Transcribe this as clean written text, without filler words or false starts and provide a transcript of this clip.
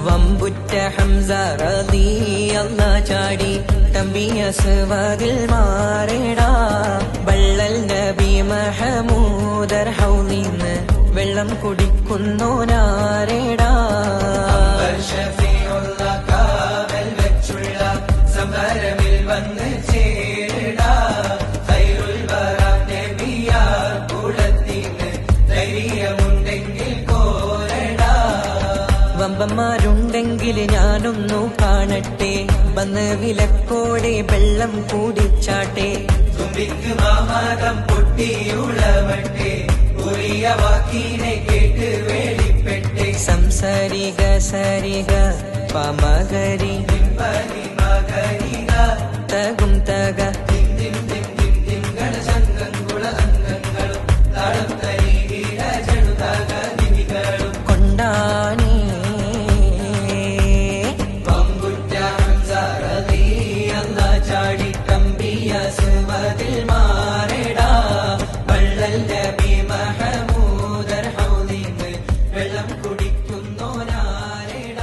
വമ്പുറ്റ ഹംസ റളിയല്ലാഹ് ചാടി തമ്പിയ സ്വാദിൽ മാറിടാ ബള്ളൽ നബി മഹമൂദർ ഹൗലിന്ന് വെള്ളം കുടിക്കുന്നു നാരേടാ സമരമിൽ വന്ന് ചേരിടാ ഖൈറുൽ വറ നബിയാർ കുളത്തിന് ധൈര്യമുണ്ടെങ്കിൽ കോരടാ വമ്പന്മാരുണ്ടെങ്കിൽ ഞാനൊന്നു കാണട്ടെ വന്ന് വിലക്കോടെ വെള്ളം കൂടിച്ചാട്ടെ തുമ്പിക്ക് മാമാകം പൊട്ടിയുളവട്ടെ ഉറിയ വാക്കിനെ കേട്ട് വേളിപ്പെട്ടെ സംസാരിക സരിക പമകരി തകും തക